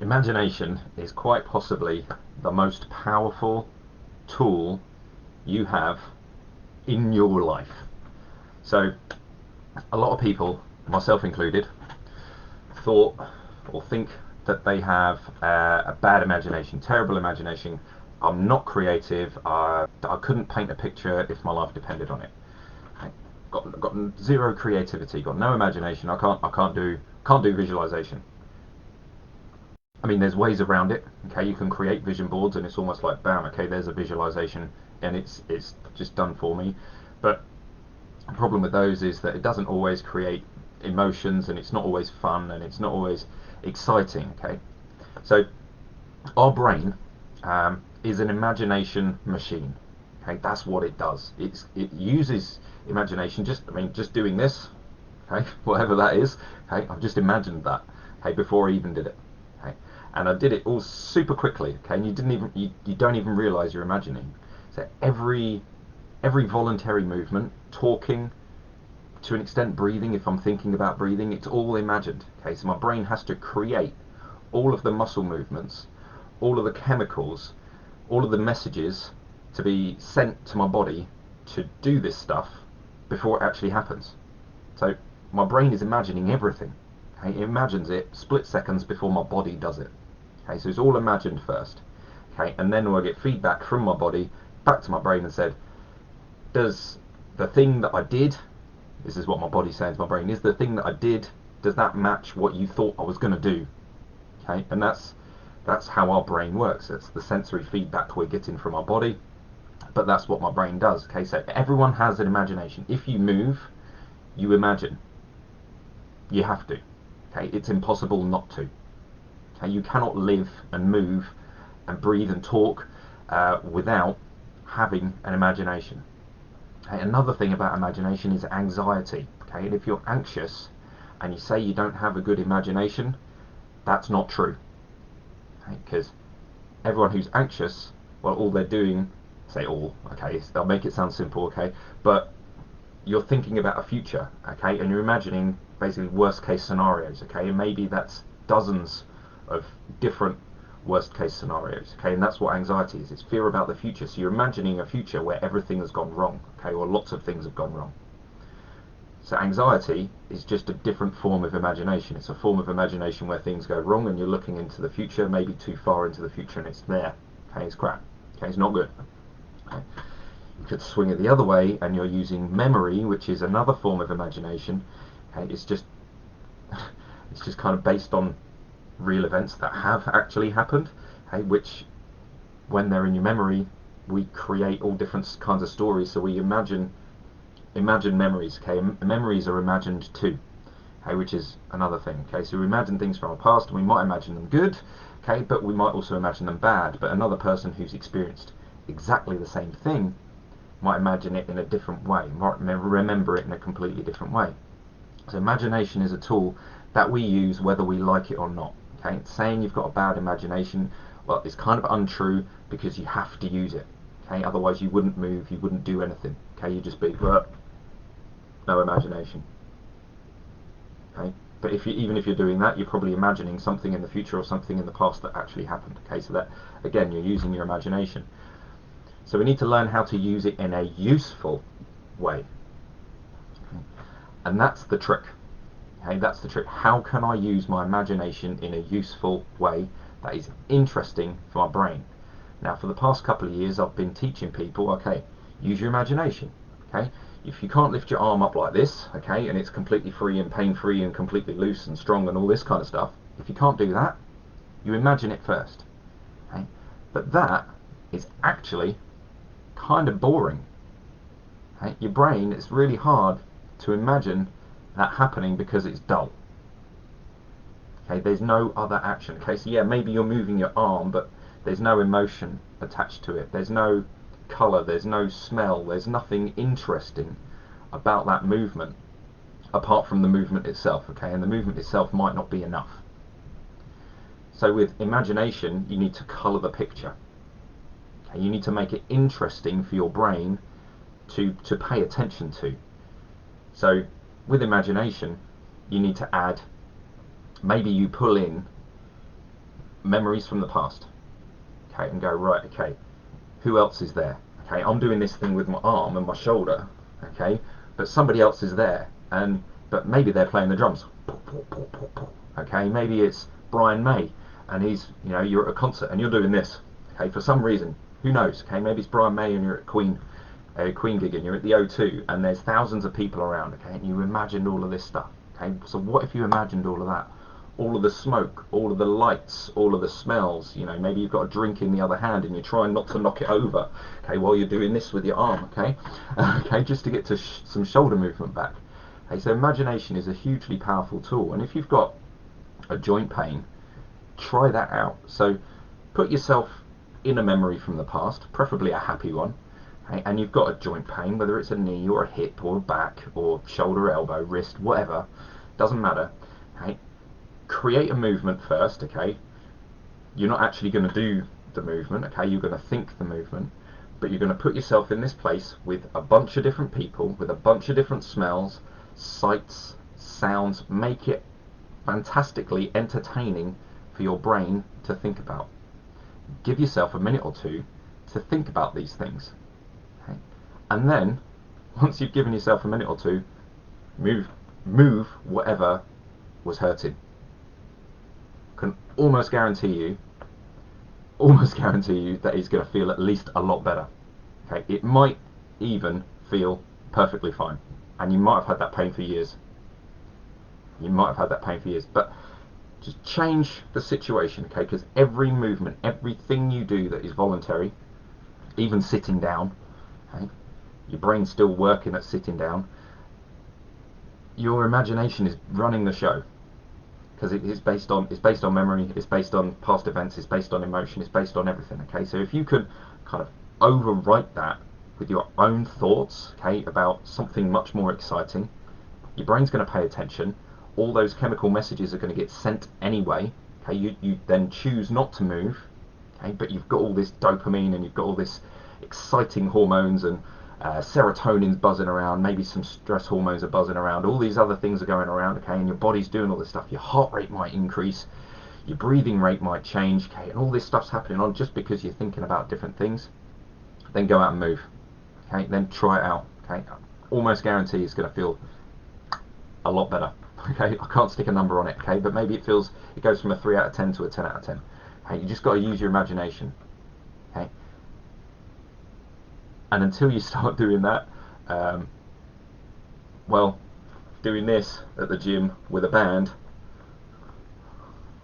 Imagination is quite possibly the most powerful tool you have in your life. So, a lot of people, myself included, thought or think that they have a bad imagination, terrible imagination. I'm not creative. I couldn't paint a picture if my life depended on it. Got zero creativity. Got no imagination. I can't do visualization. I mean, there's ways around it. Okay, you can create vision boards, and it's almost like bam. Okay, there's a visualization, and it's just done for me. But the problem with those is that it doesn't always create emotions, and it's not always fun, and it's not always exciting. Okay, so our brain is an imagination machine. Okay, that's what it does. It uses imagination. Just doing this. Okay, whatever that is. Okay, I've just imagined that. Okay, before I even did it. Okay, and I did it all super quickly. Okay, and you don't even realize you're imagining. So every voluntary movement, talking, to an extent breathing, if I'm thinking about breathing, it's all imagined. Okay, so my brain has to create all of the muscle movements, all of the chemicals, all of the messages to be sent to my body to do this stuff before it actually happens. So my brain is imagining everything. Okay, it imagines it split seconds before my body does it. Okay, so it's all imagined first. Okay, and then I get feedback from my body back to my brain and said, does the thing that I did, this is what my body's saying to my brain, is the thing that I did, does that match what you thought I was going to do? Okay, and that's how our brain works. It's the sensory feedback we're getting from our body, but that's what my brain does. Okay, so everyone has an imagination. If you move, you imagine. You have to. Okay, it's impossible not to. Okay, you cannot live and move and breathe and talk without having an imagination. Okay, another thing about imagination is anxiety. Okay, and if you're anxious and you say you don't have a good imagination, that's not true. Okay, because everyone who's anxious, well, all they're doing, say all, okay, I'll make it sound simple, okay, but you're thinking about a future, okay, and you're imagining basically worst case scenarios, okay, and maybe that's dozens of different worst case scenarios, okay, and that's what anxiety is. It's fear about the future. So you're imagining a future where everything has gone wrong, okay, or lots of things have gone wrong. So anxiety is just a different form of imagination. It's a form of imagination where things go wrong and you're looking into the future, maybe too far into the future, and it's there. Okay, it's crap. Okay, it's not good. Okay. You could swing it the other way and you're using memory, which is another form of imagination. Okay, it's just kind of based on real events that have actually happened, okay, which when they're in your memory, we create all different kinds of stories. So we imagine memories. Okay, memories are imagined too. Okay, which is another thing. Okay, so we imagine things from our past, and we might imagine them good. Okay, but we might also imagine them bad. But another person who's experienced exactly the same thing might imagine it in a different way, might remember it in a completely different way. So imagination is a tool that we use whether we like it or not. Okay, saying you've got a bad imagination, well, it's kind of untrue because you have to use it. Okay, otherwise you wouldn't move, you wouldn't do anything. Okay, you'd just be no imagination. Okay, but even if you're doing that, you're probably imagining something in the future or something in the past that actually happened. Okay, so that again, you're using your imagination. So we need to learn how to use it in a useful way, and that's the trick. Okay, that's the trick. How can I use my imagination in a useful way that is interesting for my brain? Now, for the past couple of years, I've been teaching people, okay, use your imagination. Okay, if you can't lift your arm up like this, okay, and it's completely free and pain-free and completely loose and strong and all this kind of stuff, if you can't do that, you imagine it first. Okay, but that is actually kind of boring. Okay, your brain, it's really hard to imagine that happening because it's dull. Okay, there's no other action. Okay, so yeah, maybe you're moving your arm, but there's no emotion attached to it. There's no color, there's no smell, there's nothing interesting about that movement apart from the movement itself. Okay, and the movement itself might not be enough. So with imagination, you need to color the picture. Okay, you need to make it interesting for your brain to pay attention to. So with imagination, you need to add, maybe you pull in memories from the past, okay, and go, right, okay, who else is there? Okay, I'm doing this thing with my arm and my shoulder, okay, but somebody else is there, and but maybe they're playing the drums, okay, maybe it's Brian May, and he's, you know, you're at a concert and you're doing this, okay, for some reason, who knows, okay, maybe it's Brian May and you're at a Queen gig and you're at the O2 and there's thousands of people around, okay, and you imagined all of this stuff, okay, so what if you imagined all of that? All of the smoke, all of the lights, all of the smells, you know, maybe you've got a drink in the other hand and you're trying not to knock it over, okay, while you're doing this with your arm, okay, okay, just to get to some shoulder movement back. Okay, so imagination is a hugely powerful tool, and if you've got a joint pain, try that out. So put yourself in a memory from the past, preferably a happy one, okay, and you've got a joint pain, whether it's a knee or a hip or a back or shoulder, elbow, wrist, whatever, doesn't matter, okay, create a movement first, okay? You're not actually going to do the movement, okay? You're going to think the movement, but you're going to put yourself in this place with a bunch of different people, with a bunch of different smells, sights, sounds. Make it fantastically entertaining for your brain to think about. Give yourself a minute or two to think about these things, okay? And then, once you've given yourself a minute or two, move whatever was hurting. Can almost guarantee you that it's going to feel at least a lot better. Okay, it might even feel perfectly fine, and you might have had that pain for years. But just change the situation, okay? Because every movement, everything you do that is voluntary, even sitting down, okay, your brain's still working at sitting down. Your imagination is running the show. Because it's based on memory, it's based on past events, it's based on emotion, it's based on everything, okay? So if you could kind of overwrite that with your own thoughts, okay, about something much more exciting, your brain's going to pay attention, all those chemical messages are going to get sent anyway, okay? You then choose not to move, okay, but you've got all this dopamine and you've got all this exciting hormones, and serotonin's buzzing around, maybe some stress hormones are buzzing around, all these other things are going around, okay, and your body's doing all this stuff. Your heart rate might increase, your breathing rate might change, okay, and all this stuff's happening on just because you're thinking about different things. Then go out and move, okay, then try it out, okay. Almost guarantee it's going to feel a lot better, okay. I can't stick a number on it, okay, but maybe it goes from a 3 out of 10 to a 10 out of 10. Okay, you just got to use your imagination, okay. And until you start doing that, well, doing this at the gym with a band,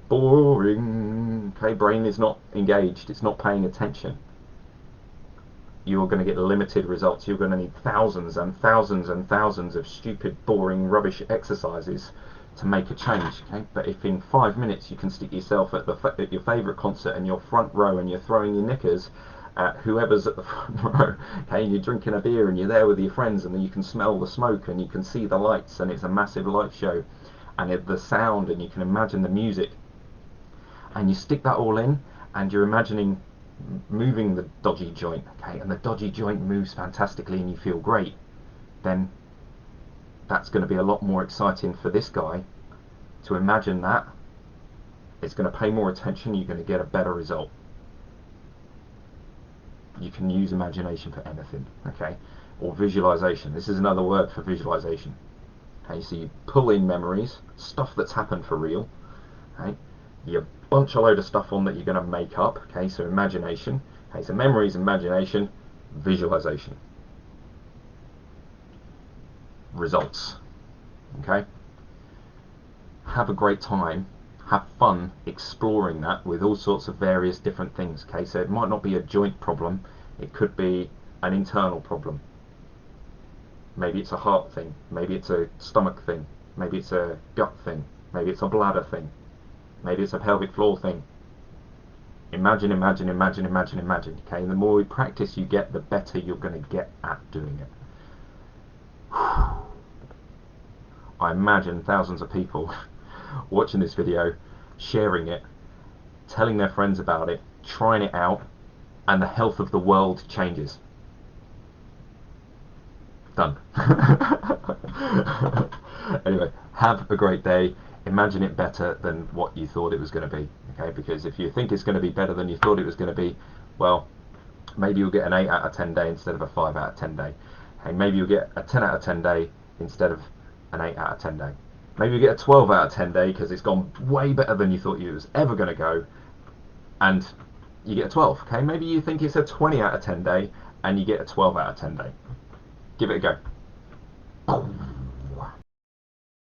boring, okay, brain is not engaged, it's not paying attention. You're going to get limited results. You're going to need thousands and thousands and thousands of stupid, boring, rubbish exercises to make a change, okay? But if in 5 minutes you can stick yourself at your favourite concert and you're front row and you're throwing your knickers at whoever's at the front row, okay, and you're drinking a beer and you're there with your friends, and then you can smell the smoke and you can see the lights and it's a massive light show, and the sound, and you can imagine the music, and you stick that all in and you're imagining moving the dodgy joint, okay, and the dodgy joint moves fantastically and you feel great, then that's going to be a lot more exciting for this guy to imagine that. It's going to pay more attention, you're going to get a better result. You can use imagination for anything, okay, or visualization. This is another word for visualization, okay. So you pull in memories, stuff that's happened for real, okay, you bunch a load of stuff on that you're going to make up, okay, so imagination, okay, so memories, imagination, visualization, results, okay. Have a great time, have fun exploring that with all sorts of various different things, okay. So it might not be a joint problem, it could be an internal problem. Maybe it's a heart thing, maybe it's a stomach thing, maybe it's a gut thing, maybe it's a bladder thing, maybe it's a pelvic floor thing. Imagine, imagine, imagine, imagine, imagine, okay. And the more practice you get, the better you're going to get at doing it. I imagine thousands of people watching this video, sharing it, telling their friends about it, trying it out, and the health of the world changes. Done. Anyway, have a great day. Imagine it better than what you thought it was going to be. Okay, because if you think it's going to be better than you thought it was going to be, well, maybe you'll get an 8 out of 10 day instead of a 5 out of 10 day. Okay, maybe you'll get a 10 out of 10 day instead of an 8 out of 10 day. Maybe you get a 12 out of 10 day because it's gone way better than you thought it was ever going to go, and you get a 12. Okay, maybe you think it's a 20 out of 10 day and you get a 12 out of 10 day. Give it a go.